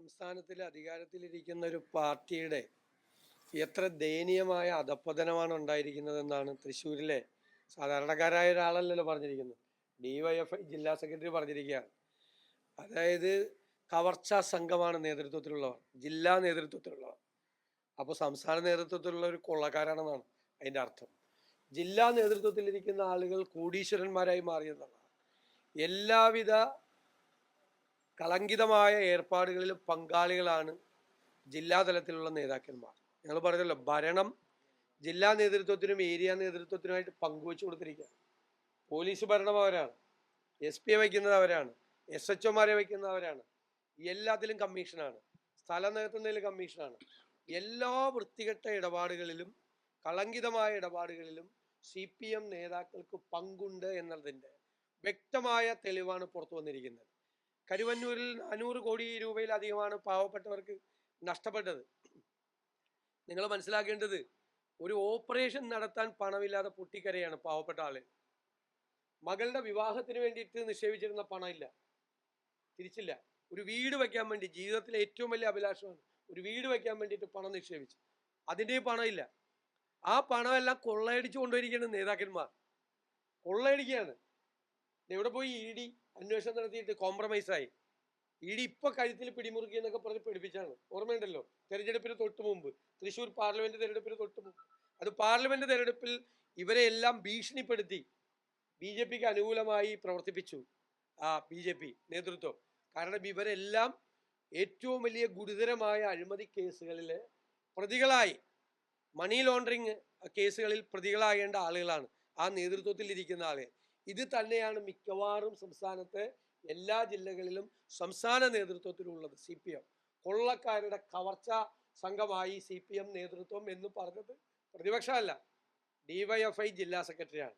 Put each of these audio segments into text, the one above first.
സംസ്ഥാനത്തിൽ അധികാരത്തിലിരിക്കുന്ന ഒരു പാർട്ടിയുടെ എത്ര ദയനീയമായ അധപ്പതനമാണ് ഉണ്ടായിരിക്കുന്നതെന്നാണ് തൃശ്ശൂരിലെ സാധാരണക്കാരായ ഒരാളല്ലല്ലോ പറഞ്ഞിരിക്കുന്നത്. DYFI ജില്ലാ സെക്രട്ടറി പറഞ്ഞിരിക്കുകയാണ്. അതായത് കവർച്ചാ സംഘമാണ് നേതൃത്വത്തിലുള്ളവർ, ജില്ലാ നേതൃത്വത്തിലുള്ളവർ. അപ്പോൾ സംസ്ഥാന നേതൃത്വത്തിലുള്ള ഒരു കൊള്ളക്കാരാണെന്നാണ് അതിൻ്റെ അർത്ഥം. ജില്ലാ നേതൃത്വത്തിലിരിക്കുന്ന ആളുകൾ കോടീശ്വരന്മാരായി മാറിയെന്നാണ്. എല്ലാവിധ കളങ്കിതമായ ഏർപ്പാടുകളിലും പങ്കാളികളാണ് ജില്ലാ തലത്തിലുള്ള നേതാക്കന്മാർ. ഞങ്ങൾ പറഞ്ഞല്ലോ, ഭരണം ജില്ലാ നേതൃത്വത്തിനും ഏരിയ നേതൃത്വത്തിനുമായിട്ട് പങ്കുവെച്ചു കൊടുത്തിരിക്കുക. പോലീസ് ഭരണം അവരാണ്, SP വയ്ക്കുന്നത് അവരാണ്, SHOമാരെ വയ്ക്കുന്നത് അവരാണ്, എല്ലാത്തിലും കമ്മീഷനാണ്, സ്ഥലം നികത്തുന്നതിൽ കമ്മീഷനാണ്. എല്ലാ വൃത്തികെട്ട ഇടപാടുകളിലും കളങ്കിതമായ ഇടപാടുകളിലും CPM നേതാക്കൾക്ക് പങ്കുണ്ട് എന്നതിൻ്റെ വ്യക്തമായ തെളിവാണ് പുറത്തു വന്നിരിക്കുന്നത്. കരുവന്നൂരിൽ 400 കോടി രൂപയിലധികമാണ് പാവപ്പെട്ടവർക്ക് നഷ്ടപ്പെട്ടത്. നിങ്ങൾ മനസ്സിലാക്കേണ്ടത്, ഒരു ഓപ്പറേഷൻ നടത്താൻ പണമില്ലാതെ പൊട്ടിക്കരയാണ് പാവപ്പെട്ട ആള്. മകളുടെ വിവാഹത്തിന് വേണ്ടിയിട്ട് നിക്ഷേപിച്ചിരുന്ന പണമില്ല, തിരിച്ചില്ല. ഒരു വീട് വയ്ക്കാൻ വേണ്ടി, ജീവിതത്തിലെ ഏറ്റവും വലിയ അഭിലാഷമാണ് ഒരു വീട് വയ്ക്കാൻ വേണ്ടിയിട്ട് പണം നിക്ഷേപിച്ചു, അതിൻ്റെ പണമില്ല. ആ പണമെല്ലാം കൊള്ളയടിച്ചു കൊണ്ടുവരികയാണ് നേതാക്കന്മാർ, കൊള്ളയടിക്കുകയാണ്. എവിടെ പോയി ED അന്വേഷണം നടത്തിയിട്ട് കോംപ്രമൈസായി. ED ഇപ്പൊ കഴുത്തിൽ പിടിമുറുക്കി എന്നൊക്കെ പറഞ്ഞ് പഠിപ്പിച്ചാണ്. ഓർമ്മയുണ്ടല്ലോ, തെരഞ്ഞെടുപ്പിന് തൊട്ട് മുമ്പ്, തൃശ്ശൂർ പാർലമെന്റ് തെരഞ്ഞെടുപ്പിന് തൊട്ട് മുമ്പ്. അത് പാർലമെന്റ് തെരഞ്ഞെടുപ്പിൽ ഇവരെ എല്ലാം ഭീഷണിപ്പെടുത്തി BJPക്ക് അനുകൂലമായി പ്രവർത്തിപ്പിച്ചു BJP നേതൃത്വം. കാരണം ഇവരെല്ലാം ഏറ്റവും വലിയ ഗുരുതരമായ അഴിമതി കേസുകളിലെ പ്രതികളായി, മണി ലോണ്ടറിങ് കേസുകളിൽ പ്രതികളാകേണ്ട ആളുകളാണ് ആ നേതൃത്വത്തിൽ ഇരിക്കുന്ന ആളുകൾ. ഇത് തന്നെയാണ് മിക്കവാറും സംസ്ഥാനത്തെ എല്ലാ ജില്ലകളിലും സംസ്ഥാന നേതൃത്വത്തിലുള്ളത്. CPM കൊള്ളക്കാരുടെ കവർച്ച സംഘമായി CPM നേതൃത്വം എന്ന് പറഞ്ഞത് പ്രതിപക്ഷമല്ല, DYFI ജില്ലാ സെക്രട്ടറിയാണ്.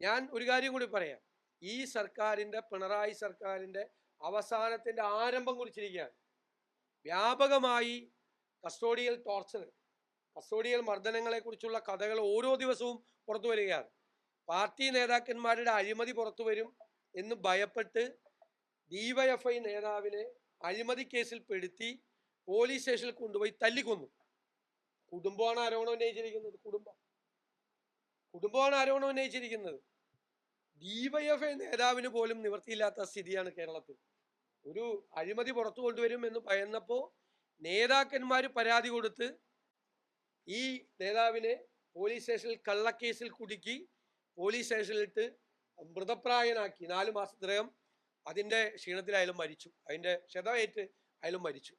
ഞാൻ ഒരു കാര്യം കൂടി പറയാം. ഈ സർക്കാരിൻ്റെ, പിണറായി സർക്കാരിൻ്റെ അവസാനത്തിൻ്റെ ആരംഭം കുറിച്ചിരിക്കുകയാണ്. വ്യാപകമായി കസ്റ്റോഡിയൽ ടോർച്ചർ, കസ്റ്റോഡിയൽ മർദ്ദനങ്ങളെ കുറിച്ചുള്ള കഥകൾ ഓരോ ദിവസവും പുറത്തു വരികയാണ്. പാർട്ടി നേതാക്കന്മാരുടെ അഴിമതി പുറത്തു വരും എന്ന് ഭയപ്പെട്ട് DYFI നേതാവിനെ അഴിമതി കേസിൽ പെടുത്തി പോലീസ് സ്റ്റേഷനിൽ കൊണ്ടുപോയി തല്ലിക്കൊന്നു. കുടുംബമാണ് ആരോപണം ഉന്നയിച്ചിരിക്കുന്നത്. കുടുംബമാണ് ആരോപണം ഉന്നയിച്ചിരിക്കുന്നത്. DYFI നേതാവിന് പോലും നിവൃത്തിയില്ലാത്ത സ്ഥിതിയാണ് കേരളത്തിൽ. ഒരു അഴിമതി പുറത്തു കൊണ്ടുവരും എന്ന് ഭയന്നപ്പോൾ നേതാക്കന്മാർ പരാതി കൊടുത്ത് ഈ നേതാവിനെ പോലീസ് സ്റ്റേഷനിൽ കള്ളക്കേസിൽ കുടുക്കി പോലീസ് സ്റ്റേഷനിലിട്ട് മൃതപ്രായനാക്കി. 4 മാസത്തിനകം അതിൻ്റെ ക്ഷീണത്തിൽ അയാളും മരിച്ചു, അതിൻ്റെ ക്ഷതമേറ്റ് അയാളും മരിച്ചു.